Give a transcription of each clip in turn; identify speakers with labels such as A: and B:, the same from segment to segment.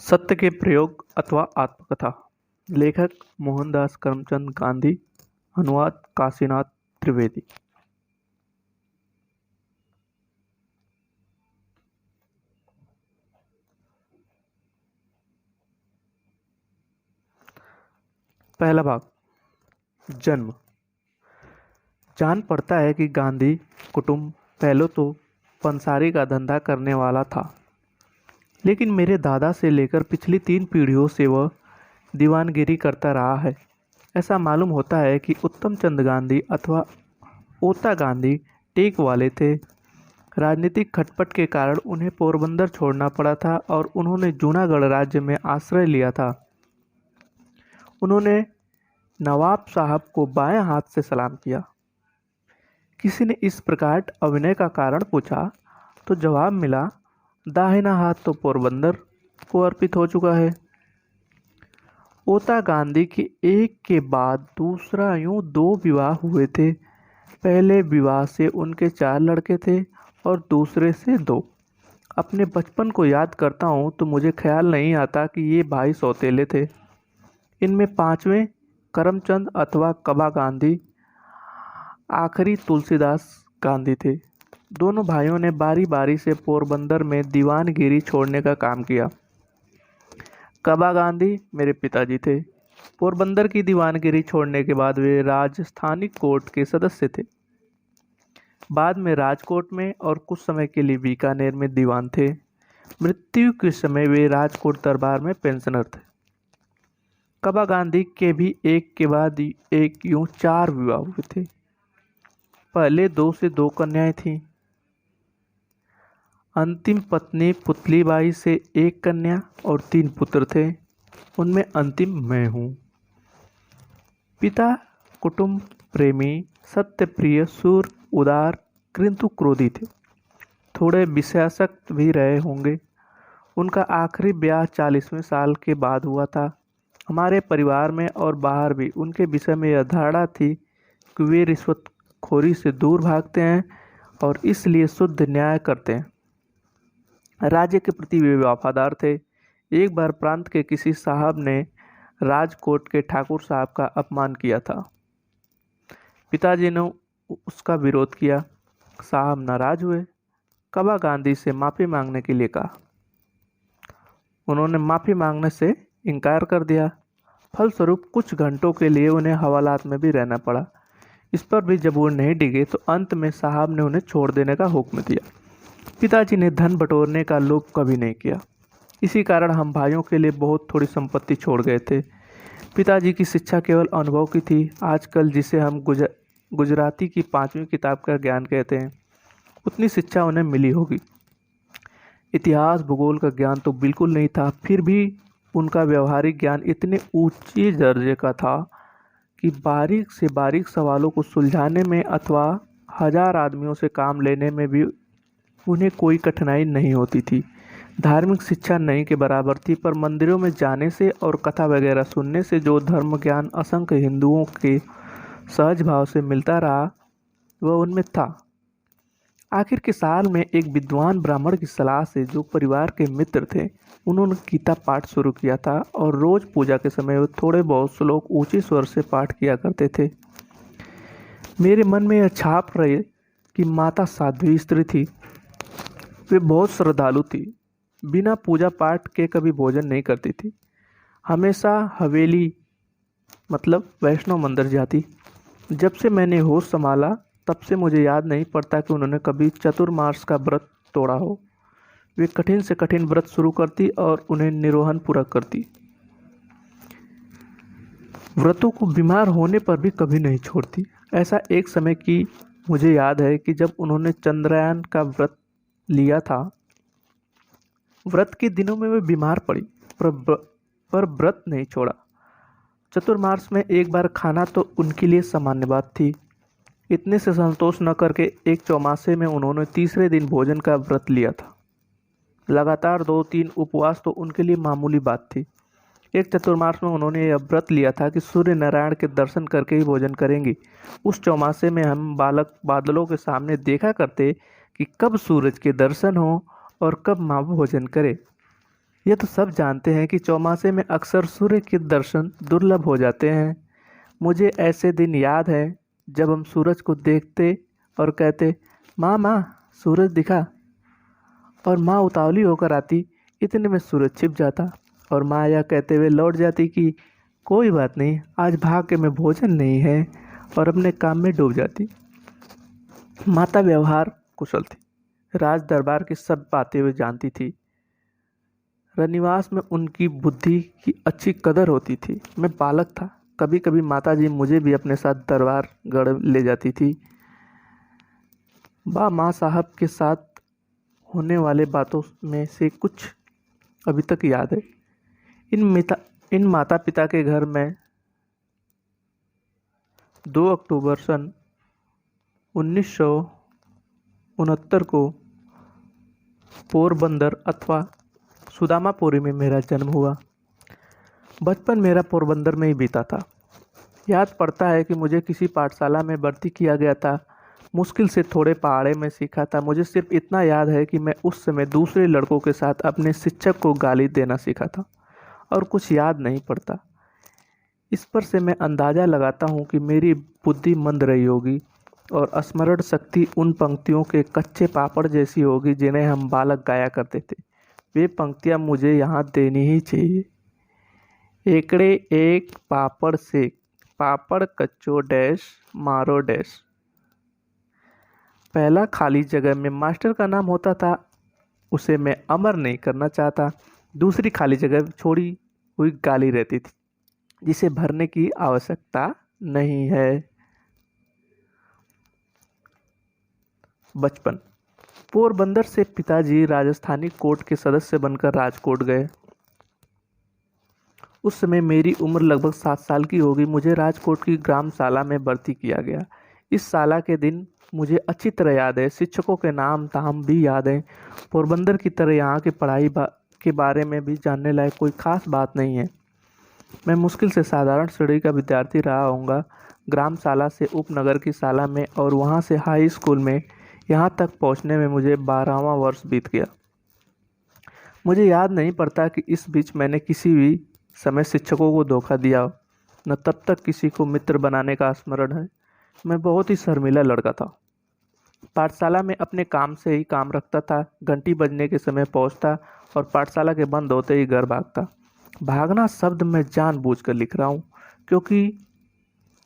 A: सत्य के प्रयोग अथवा आत्मकथा। लेखक मोहनदास करमचंद गांधी। अनुवाद काशीनाथ त्रिवेदी। पहला भाग। जन्म। जान पड़ता है कि गांधी कुटुंब पहले तो पंसारी का धंधा करने वाला था, लेकिन मेरे दादा से लेकर पिछली 3 पीढ़ियों से वह दीवानगिरी करता रहा है। ऐसा मालूम होता है कि उत्तम चंद गांधी अथवा ओता गांधी टेक वाले थे। राजनीतिक खटपट के कारण उन्हें पोरबंदर छोड़ना पड़ा था और उन्होंने जूनागढ़ राज्य में आश्रय लिया था। उन्होंने नवाब साहब को बाएं हाथ से सलाम किया। किसी ने इस प्रकार अभिनय का कारण पूछा तो जवाब मिला, दाहिना हाथ तो पोरबंदर को अर्पित हो चुका है। ओता गांधी के एक के बाद दूसरा यूं 2 विवाह हुए थे। पहले विवाह से उनके 4 लड़के थे और दूसरे से 2। अपने बचपन को याद करता हूँ तो मुझे ख्याल नहीं आता कि ये भाई सौतेले थे। इनमें 5वें करमचंद अथवा कबा गांधी आखिरी तुलसीदास गांधी थे। दोनों भाइयों ने बारी बारी से पोरबंदर में दीवानगिरी छोड़ने का काम किया। कबा गांधी मेरे पिताजी थे। पोरबंदर की दीवानगिरी छोड़ने के बाद वे राजस्थानी कोर्ट के सदस्य थे। बाद में राजकोट में और कुछ समय के लिए बीकानेर में दीवान थे। मृत्यु के समय वे राजकोट दरबार में पेंशनर थे। कबा गांधी के भी एक के बाद एक यूं 4 विवाह हुए थे। पहले 2 से 2 कन्याएं थीं। अंतिम पत्नी पुतलीबाई से 1 कन्या और 3 पुत्र थे। उनमें अंतिम मैं हूँ। पिता कुटुंब प्रेमी, सत्यप्रिय, शूर, उदार किंतु क्रोधी थे। थोड़े विषयासक्त भी रहे होंगे। उनका आखिरी ब्याह 40वें साल के बाद हुआ था। हमारे परिवार में और बाहर भी उनके विषय में यह धारणा थी कि वे रिश्वतखोरी से दूर भागते हैं और इसलिए शुद्ध न्याय करते हैं। राज्य के प्रति वे वफादार थे। एक बार प्रांत के किसी साहब ने राजकोट के ठाकुर साहब का अपमान किया था। पिताजी ने उसका विरोध किया। साहब नाराज हुए। कबा गांधी से माफ़ी मांगने के लिए कहा। उन्होंने माफ़ी मांगने से इनकार कर दिया। फलस्वरूप कुछ घंटों के लिए उन्हें हवालात में भी रहना पड़ा। इस पर भी जब वो नहीं डिगे तो अंत में साहब ने उन्हें छोड़ देने का हुक्म दिया। पिताजी ने धन बटोरने का लोभ कभी नहीं किया। इसी कारण हम भाइयों के लिए बहुत थोड़ी संपत्ति छोड़ गए थे। पिताजी की शिक्षा केवल अनुभव की थी। आजकल जिसे हम गुजराती की 5वीं किताब का ज्ञान कहते हैं, उतनी शिक्षा उन्हें मिली होगी। इतिहास भूगोल का ज्ञान तो बिल्कुल नहीं था। फिर भी उनका व्यवहारिक ज्ञान इतने ऊंचे दर्जे का था कि बारीक से बारीक सवालों को सुलझाने में अथवा 1000 आदमियों से काम लेने में भी उन्हें कोई कठिनाई नहीं होती थी। धार्मिक शिक्षा नहीं के बराबर थी, पर मंदिरों में जाने से और कथा वगैरह सुनने से जो धर्म ज्ञान असंख्य हिंदुओं के सहज भाव से मिलता रहा वह उनमें था। आखिर के साल में एक विद्वान ब्राह्मण की सलाह से, जो परिवार के मित्र थे, उन्होंने गीता पाठ शुरू किया था और रोज पूजा के समय वे थोड़े बहुत श्लोक ऊंचे स्वर से पाठ किया करते थे। मेरे मन में यह छाप रहे कि माता साध्वी स्त्री थी। वे बहुत श्रद्धालु थी। बिना पूजा पाठ के कभी भोजन नहीं करती थी। हमेशा हवेली मतलब वैष्णव मंदिर जाती। जब से मैंने होश संभाला तब से मुझे याद नहीं पड़ता कि उन्होंने कभी चतुर्मास का व्रत तोड़ा हो। वे कठिन से कठिन व्रत शुरू करती और उन्हें निरोहन पूरा करती। व्रतों को बीमार होने पर भी कभी नहीं छोड़ती। ऐसा एक समय की मुझे याद है कि जब उन्होंने चंद्रयान का व्रत लिया था। व्रत के दिनों में वे बीमार पड़ी, पर व्रत नहीं छोड़ा। चतुर्मास में एक बार खाना तो उनके लिए सामान्य बात थी। इतने से संतोष न करके एक चौमासे में उन्होंने तीसरे दिन भोजन का व्रत लिया था। लगातार 2-3 उपवास तो उनके लिए मामूली बात थी। एक चतुर्मास में उन्होंने यह व्रत लिया था कि सूर्य नारायण के दर्शन करके ही भोजन करेंगी। उस चौमासे में हम बालक बादलों के सामने देखा करते कि कब सूरज के दर्शन हो और कब माँ भोजन करे। ये तो सब जानते हैं कि चौमासे में अक्सर सूर्य के दर्शन दुर्लभ हो जाते हैं। मुझे ऐसे दिन याद है जब हम सूरज को देखते और कहते, माँ माँ, सूरज दिखा। और माँ उतावली होकर आती, इतने में सूरज छिप जाता और माँ यह कहते हुए लौट जाती कि कोई बात नहीं, आज भाग्य में भोजन नहीं है, और अपने काम में डूब जाती। माता व्यवहार कुशल थी, राज दरबार की सब बातें वे जानती थी। रनिवास में उनकी बुद्धि की अच्छी कदर होती थी। मैं बालक था, कभी कभी माताजी मुझे भी अपने साथ दरबार गढ़ ले जाती थी। माँ साहब के साथ होने वाले बातों में से कुछ अभी तक याद है। इन माता पिता के घर में 2 अक्टूबर सन 1969 को पोरबंदर अथवा सुदामापुरी में मेरा जन्म हुआ। बचपन मेरा पोरबंदर में ही बीता था। याद पड़ता है कि मुझे किसी पाठशाला में भर्ती किया गया था। मुश्किल से थोड़े पहाड़े में सीखा था। मुझे सिर्फ इतना याद है कि मैं उस समय दूसरे लड़कों के साथ अपने शिक्षक को गाली देना सीखा था, और कुछ याद नहीं पड़ता। इस पर से मैं अंदाज़ा लगाता हूँ कि मेरी बुद्धि मंद रही होगी और स्मरण शक्ति उन पंक्तियों के कच्चे पापड़ जैसी होगी जिन्हें हम बालक गाया करते थे। वे पंक्तियाँ मुझे यहाँ देनी ही चाहिए। एकड़े एक पापड़ से, पापड़ कच्चो डैश मारो डैश। पहला खाली जगह में मास्टर का नाम होता था, उसे मैं अमर नहीं करना चाहता। दूसरी खाली जगह छोड़ी हुई गाली रहती थी, जिसे भरने की आवश्यकता नहीं है। बचपन। पोरबंदर से पिताजी राजस्थानी कोर्ट के सदस्य बनकर राजकोट गए। उस समय मेरी उम्र लगभग 7 साल की होगी। मुझे राजकोट की ग्रामशाला में भर्ती किया गया। इस शाला के दिन मुझे अच्छी तरह याद है। शिक्षकों के नाम ताम भी याद हैं। पोरबंदर की तरह यहाँ की पढ़ाई के बारे में भी जानने लायक कोई खास बात नहीं है। मैं मुश्किल से साधारण श्रेणी का विद्यार्थी रहा होऊंगा। ग्रामशाला से उपनगर की शाला में और वहाँ से हाई स्कूल में यहाँ तक पहुँचने में मुझे 12वां वर्ष बीत गया। मुझे याद नहीं पड़ता कि इस बीच मैंने किसी भी समय शिक्षकों को धोखा दिया हो, न तब तक किसी को मित्र बनाने का स्मरण है। मैं बहुत ही शर्मीला लड़का था। पाठशाला में अपने काम से ही काम रखता था। घंटी बजने के समय पहुंचता और पाठशाला के बंद होते ही घर भागता। भागना शब्द मैं जानबूझकर लिख रहा हूँ, क्योंकि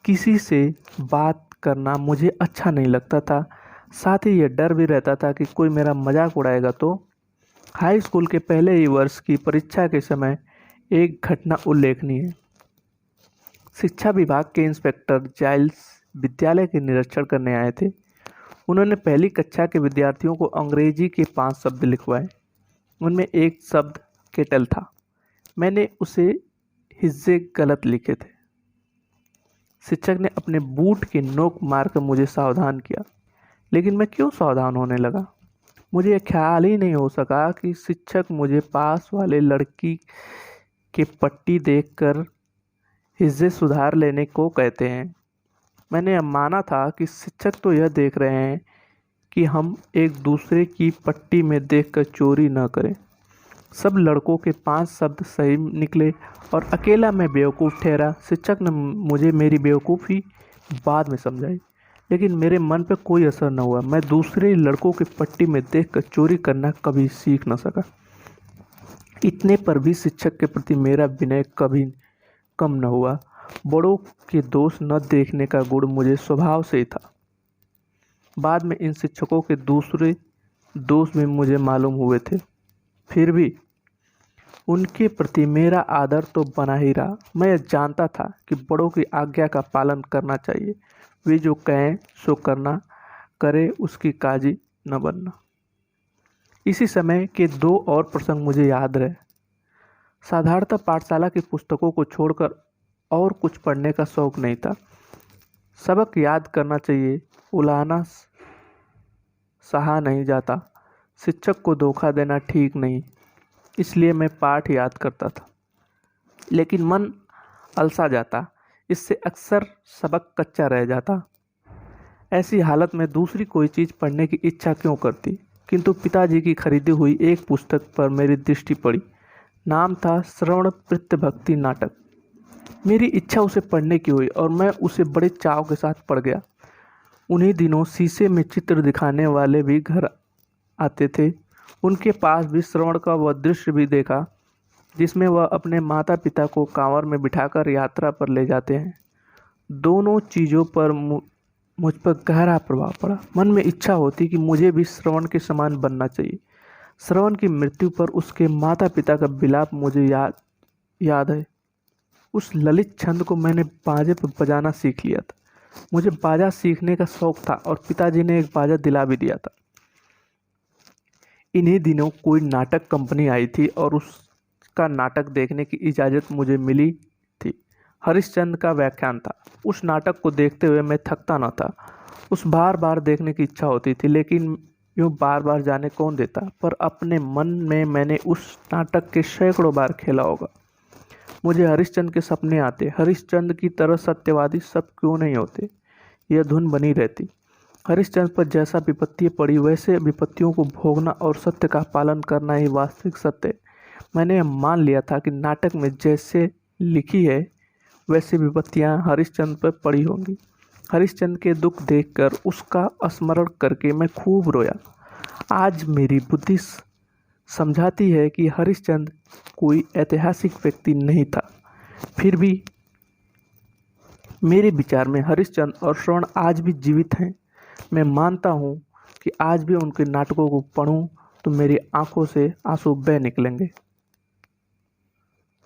A: किसी से बात करना मुझे अच्छा नहीं लगता था। साथ ही यह डर भी रहता था कि कोई मेरा मजाक उड़ाएगा तो। हाई स्कूल के पहले ही वर्ष की परीक्षा के समय एक घटना उल्लेखनीय है। शिक्षा विभाग के इंस्पेक्टर जाइल्स विद्यालय के निरीक्षण करने आए थे। उन्होंने पहली कक्षा के विद्यार्थियों को अंग्रेजी के 5 शब्द लिखवाए। उनमें एक शब्द केटल था। मैंने उसे हिज्जे गलत लिखे थे। शिक्षक ने अपने बूट की नोक मारकर मुझे सावधान किया, लेकिन मैं क्यों सावधान होने लगा? मुझे यह ख्याल ही नहीं हो सका कि शिक्षक मुझे पास वाले लड़की के पट्टी देखकर हिज्जे सुधार लेने को कहते हैं। मैंने अब माना था कि शिक्षक तो यह देख रहे हैं कि हम एक दूसरे की पट्टी में देखकर चोरी न करें। सब लड़कों के 5 शब्द सही निकले और अकेला मैं बेवकूफ़ ठहरा। शिक्षक ने मुझे मेरी बेवकूफ़ी बाद में समझाई, लेकिन मेरे मन पर कोई असर न हुआ। मैं दूसरे लड़कों की पट्टी में देखकर चोरी करना कभी सीख न सका। इतने पर भी शिक्षक के प्रति मेरा विनय कभी कम न हुआ। बड़ों के दोष न देखने का गुण मुझे स्वभाव से ही था। बाद में इन शिक्षकों के दूसरे दोष भी मुझे मालूम हुए थे, फिर भी उनके प्रति मेरा आदर तो बना ही रहा। मैं यह जानता था कि बड़ों की आज्ञा का पालन करना चाहिए। वे जो कहें सो करना, करे उसकी काजी न बनना। इसी समय के 2 और प्रसंग मुझे याद रहे। साधारणतः पाठशाला की पुस्तकों को छोड़कर और कुछ पढ़ने का शौक नहीं था। सबक याद करना चाहिए, उलाहना सहा नहीं जाता। शिक्षक को धोखा देना ठीक नहीं, इसलिए मैं पाठ याद करता था, लेकिन मन अलसा जाता। इससे अक्सर सबक कच्चा रह जाता। ऐसी हालत में दूसरी कोई चीज़ पढ़ने की इच्छा क्यों करती? किंतु पिताजी की खरीदी हुई एक पुस्तक पर मेरी दृष्टि पड़ी। नाम था श्रवण भक्ति नाटक। मेरी इच्छा उसे पढ़ने की हुई और मैं उसे बड़े चाव के साथ पढ़ गया। उन्हीं दिनों शीशे में चित्र दिखाने वाले भी घर आते थे। उनके पास भी श्रवण का वह दृश्य भी देखा जिसमें वह अपने माता पिता को कांवर में बिठाकर यात्रा पर ले जाते हैं। दोनों चीज़ों पर मुझ पर गहरा प्रभाव पड़ा। मन में इच्छा होती कि मुझे भी श्रवण के समान बनना चाहिए। श्रवण की मृत्यु पर उसके माता पिता का विलाप मुझे याद है। उस ललित छंद को मैंने बाजे पर बजाना सीख लिया था। मुझे बाजा सीखने का शौक था और पिताजी ने एक बाजा दिला भी दिया था। इन्हीं दिनों कोई नाटक कंपनी आई थी और उसका नाटक देखने की इजाज़त मुझे मिली थी। हरिश्चंद्र का व्याख्यान था। उस नाटक को देखते हुए मैं थकता न था। उस बार बार देखने की इच्छा होती थी, लेकिन यूँ बार बार जाने कौन देता। पर अपने मन में मैंने उस नाटक के सैकड़ों बार खेला होगा। मुझे हरिश्चंद्र के सपने आते। हरिश्चंद्र की तरह सत्यवादी सब क्यों नहीं होते। यह धुन बनी रहती। हरिश्चंद्र पर जैसा विपत्ति पड़ी वैसे विपत्तियों को भोगना और सत्य का पालन करना ही वास्तविक सत्य है। मैंने यह मान लिया था कि नाटक में जैसे लिखी है वैसी विपत्तियां हरिश्चंद्र पर पड़ी होंगी। हरिश्चंद्र के दुख देखकर उसका स्मरण करके मैं खूब रोया। आज मेरी बुद्धि समझाती है कि हरिश्चंद्र कोई ऐतिहासिक व्यक्ति नहीं था। फिर भी मेरे विचार में हरिश्चंद्र और श्रवण आज भी जीवित हैं। मैं मानता हूँ कि आज भी उनके नाटकों को पढूं तो मेरी आंखों से आंसू बह निकलेंगे।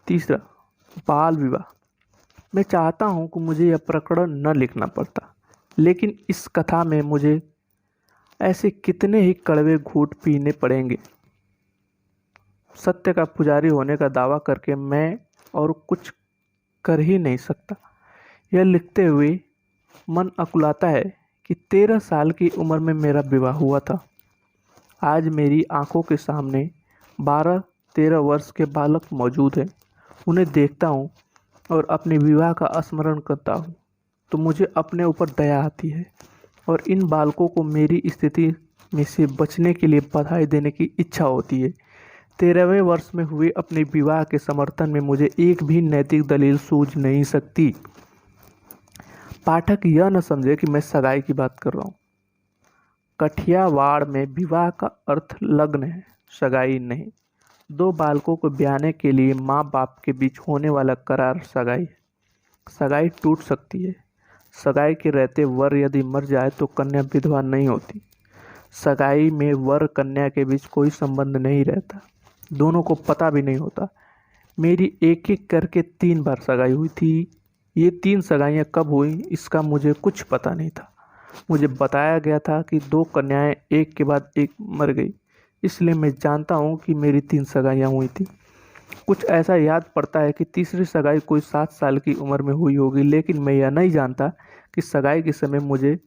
A: तीसरा, बाल विवाह। मैं चाहता हूँ कि मुझे यह प्रकरण न लिखना पड़ता, लेकिन इस कथा में मुझे ऐसे कितने ही कड़वे घूंट पीने पड़ेंगे। सत्य का पुजारी होने का दावा करके मैं और कुछ कर ही नहीं सकता। यह लिखते हुए मन अकुलाता है कि 13 साल की उम्र में मेरा विवाह हुआ था। आज मेरी आंखों के सामने 12-13 वर्ष के बालक मौजूद हैं। उन्हें देखता हूँ और अपने विवाह का स्मरण करता हूँ तो मुझे अपने ऊपर दया आती है और इन बालकों को मेरी स्थिति में से बचने के लिए बधाई देने की इच्छा होती है। 13वें वर्ष में हुए अपने विवाह के समर्थन में मुझे एक भी नैतिक दलील सूझ नहीं सकती। पाठक यह न समझे कि मैं सगाई की बात कर रहा हूँ। कठियावाड़ में विवाह का अर्थ लग्न है, सगाई नहीं। 2 बालकों को ब्याहने के लिए माँ बाप के बीच होने वाला करार सगाई है। सगाई टूट सकती है। सगाई के रहते वर यदि मर जाए तो कन्या विधवा नहीं होती। सगाई में वर कन्या के बीच कोई संबंध नहीं रहता, दोनों को पता भी नहीं होता। मेरी एक एक करके 3 बार सगाई हुई थी। ये 3 सगाइयाँ कब हुई इसका मुझे कुछ पता नहीं था। मुझे बताया गया था कि 2 कन्याएं एक के बाद एक मर गई, इसलिए मैं जानता हूँ कि मेरी 3 सगाइयाँ हुई थी। कुछ ऐसा याद पड़ता है कि तीसरी सगाई कोई 7 साल की उम्र में हुई होगी, लेकिन मैं यह नहीं जानता कि सगाई के समय मुझे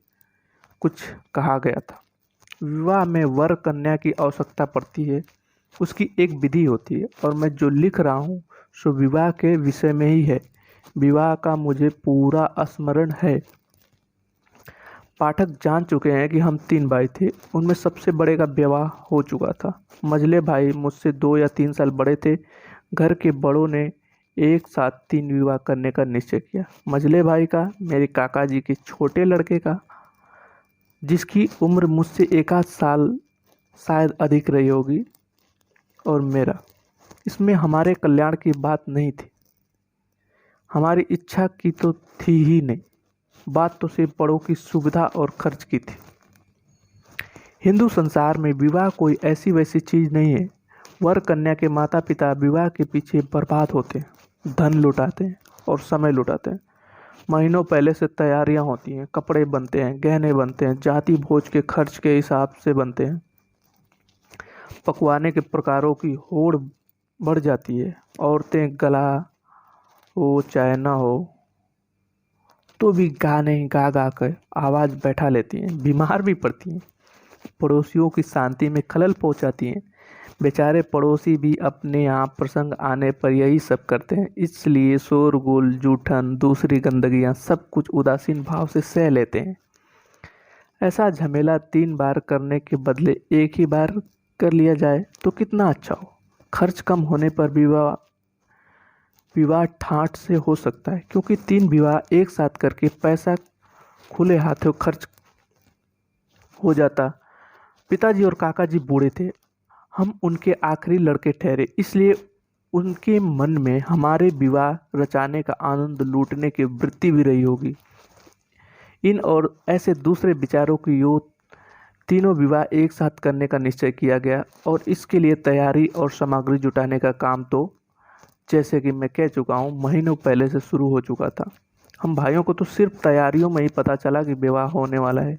A: कुछ कहा गया था। विवाह में वर कन्या की आवश्यकता पड़ती है, उसकी एक विधि होती है और मैं जो लिख रहा हूँ सो विवाह के विषय में ही है। विवाह का मुझे पूरा स्मरण है। पाठक जान चुके हैं कि हम 3 भाई थे। उनमें सबसे बड़े का विवाह हो चुका था। मझले भाई मुझसे 2 या 3 साल बड़े थे। घर के बड़ों ने एक साथ 3 विवाह करने का निश्चय किया। मझले भाई का, मेरे काका जी के छोटे लड़के का जिसकी उम्र मुझसे 1 आध साल शायद अधिक रही होगी, और मेरा। इसमें हमारे कल्याण की बात नहीं थी, हमारी इच्छा की तो थी ही नहीं। बात तो सिर्फ बड़ों की सुविधा और खर्च की थी। हिंदू संसार में विवाह कोई ऐसी वैसी चीज़ नहीं है। वर कन्या के माता पिता विवाह के पीछे बर्बाद होते हैं, धन लुटाते हैं और समय लुटाते हैं। महीनों पहले से तैयारियां होती हैं, कपड़े बनते हैं, गहने बनते हैं, जाति भोज के खर्च के हिसाब से बनते हैं। पकवाने के प्रकारों की होड़ बढ़ जाती है। औरतें गला हो चाहे ना हो तो भी गाने गा गा कर आवाज़ बैठा लेती हैं, बीमार भी पड़ती हैं, पड़ोसियों की शांति में खलल पहुंचाती हैं। बेचारे पड़ोसी भी अपने यहाँ प्रसंग आने पर यही सब करते हैं, इसलिए शोरगुल, जूठन, दूसरी गंदगियाँ सब कुछ उदासीन भाव से सह लेते हैं। ऐसा झमेला 3 बार करने के बदले एक ही बार कर लिया जाए तो कितना अच्छा हो। खर्च कम होने पर विवाह ठाठ से हो सकता है, क्योंकि 3 विवाह एक साथ करके पैसा खुले हाथों खर्च हो जाता। पिताजी और काका जी बूढ़े थे, हम उनके आखिरी लड़के ठहरे, इसलिए उनके मन में हमारे विवाह रचाने का आनंद लूटने की वृत्ति भी रही होगी। इन और ऐसे दूसरे विचारों की योग तीनों विवाह एक साथ करने का निश्चय किया गया और इसके लिए तैयारी और सामग्री जुटाने का काम तो जैसे कि मैं कह चुका हूँ महीनों पहले से शुरू हो चुका था। हम भाइयों को तो सिर्फ तैयारियों में ही पता चला कि विवाह होने वाला है।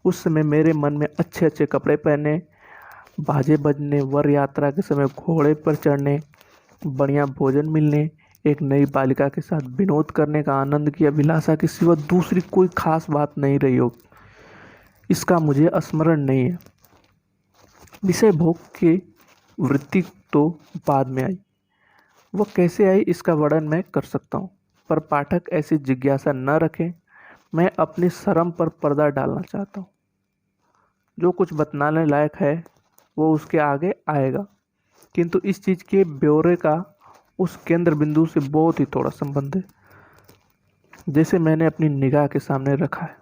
A: उस समय मेरे मन में अच्छे अच्छे कपड़े पहनने, बाजे बजने, वर यात्रा के समय घोड़े पर चढ़ने, बढ़िया भोजन मिलने, एक नई बालिका के साथ विनोद करने का आनंद की अभिलाषा के सिवा दूसरी कोई खास बात नहीं रही हो। इसका मुझे स्मरण नहीं है। विषय भोग की वृत्ति तो बाद में आई, वह कैसे आई इसका वर्णन मैं कर सकता हूँ, पर पाठक ऐसी जिज्ञासा न रखें। मैं अपनी शर्म पर पर्दा डालना चाहता हूँ। जो कुछ बतलाने लायक है वो उसके आगे आएगा, किंतु इस चीज़ के ब्यौरे का उस केंद्र बिंदु से बहुत ही थोड़ा संबंध है जैसे मैंने अपनी निगाह के सामने रखा है।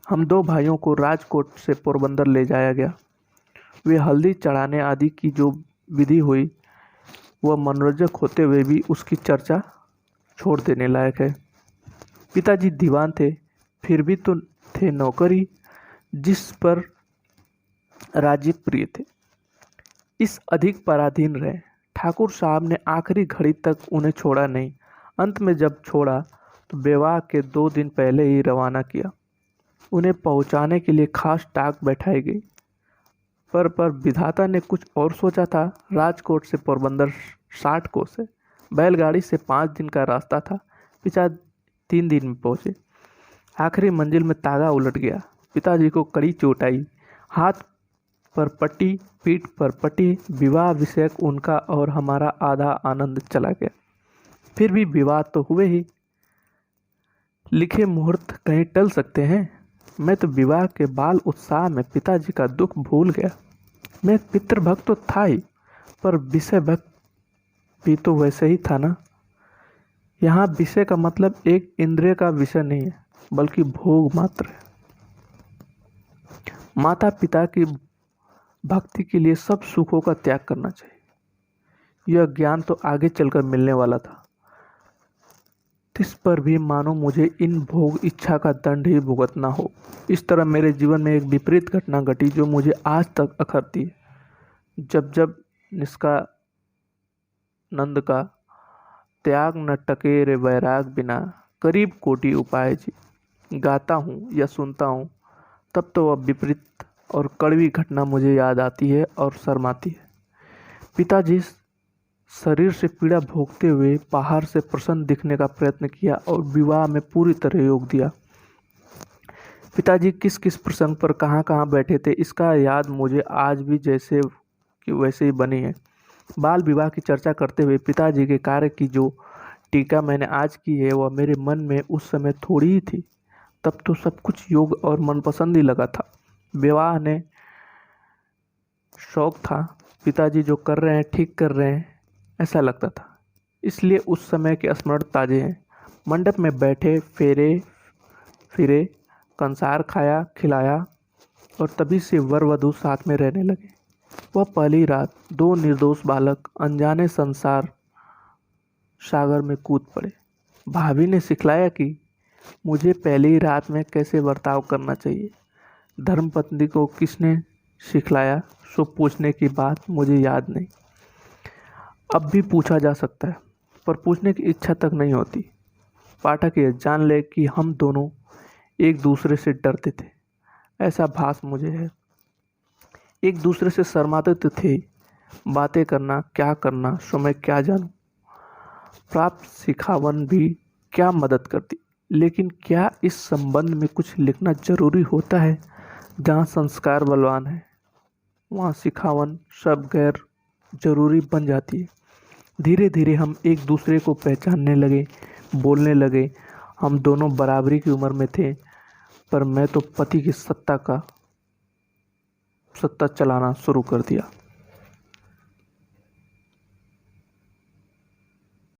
A: हम 2 भाइयों को राजकोट से पोरबंदर ले जाया गया। वे हल्दी चढ़ाने आदि की जो विधि हुई वह मनोरंजक होते हुए भी उसकी चर्चा छोड़ देने लायक है। पिताजी दीवान थे, फिर भी तो थे नौकरी जिस पर राजीव प्रिय थे, इस अधिक पराधीन रहे। ठाकुर साहब ने आखिरी घड़ी तक उन्हें छोड़ा नहीं। अंत में जब छोड़ा तो विवाह के 2 दिन पहले ही रवाना किया। उन्हें पहुंचाने के लिए खास टाक बैठाई गई, पर विधाता ने कुछ और सोचा था। राजकोट से पोरबंदर 60 कोस है, बैलगाड़ी से 5 दिन का रास्ता था। पिता 3 दिन में पहुंचे। आखिरी मंजिल में तागा उलट गया। पिताजी को कड़ी चोट आई, हाथ पर पट्टी, पीठ पर पट्टी। विवाह विषयक उनका और हमारा आधा आनंद चला गया। फिर भी विवाह तो हुए ही, लिखे मुहूर्त कहीं टल सकते हैं। मैं तो विवाह के बाल उत्साह में पिताजी का दुख भूल गया। मैं पितृभक्त तो था ही, पर विषय भक्त भी तो वैसे ही था ना। यहाँ विषय का मतलब एक इंद्रिय का विषय नहीं है, बल्कि भोग मात्र है। माता पिता की भक्ति के लिए सब सुखों का त्याग करना चाहिए। यह ज्ञान तो आगे चलकर मिलने वाला था। इस पर भी मानो मुझे इन भोग इच्छा का दंड ही भुगतना हो। इस तरह मेरे जीवन में एक विपरीत घटना घटी जो मुझे आज तक अखरती है। जब जब निष्कानंद का त्याग न टके रे वैराग बिना, करीब कोटि उपाय जी, गाता हूँ या सुनता हूँ, तब तो वह विपरीत और कड़वी घटना मुझे याद आती है और शर्माती है। पिताजी शरीर से पीड़ा भोगते हुए बाहर से प्रसन्न दिखने का प्रयत्न किया और विवाह में पूरी तरह योग दिया। पिताजी किस किस प्रसंग पर कहाँ कहाँ बैठे थे इसका याद मुझे आज भी जैसे कि वैसे ही बनी है। बाल विवाह की चर्चा करते हुए पिताजी के कार्य की जो टीका मैंने आज की है वह मेरे मन में उस समय थोड़ी ही थी। तब तो सब कुछ योग और मनपसंद ही लगा था। विवाह ने शौक था, पिताजी जो कर रहे हैं ठीक कर रहे हैं ऐसा लगता था, इसलिए उस समय के स्मरण ताजे हैं। मंडप में बैठे, फेरे फिरे, कंसार खाया खिलाया और तभी से वर वधू साथ में रहने लगे। वह पहली रात 2 निर्दोष बालक अनजाने संसार सागर में कूद पड़े। भाभी ने सिखलाया कि मुझे पहली रात में कैसे बर्ताव करना चाहिए। धर्मपत्नी को किसने सिखलाया सो पूछने की बात मुझे याद नहीं। अब भी पूछा जा सकता है, पर पूछने की इच्छा तक नहीं होती। पाठक यह जान ले कि हम दोनों एक दूसरे से डरते थे, ऐसा भास मुझे है। एक दूसरे से शर्माते तो थे। बातें करना क्या करना सो मैं क्या जानूं। प्राप्त सिखावन भी क्या मदद करती, लेकिन क्या इस संबंध में कुछ लिखना जरूरी होता है? जहाँ संस्कार बलवान है वहाँ सिखावन सब गैर जरूरी बन जाती है। धीरे धीरे हम एक दूसरे को पहचानने लगे, बोलने लगे। हम दोनों बराबरी की उम्र में थे, पर मैं तो पति की सत्ता चलाना शुरू कर दिया।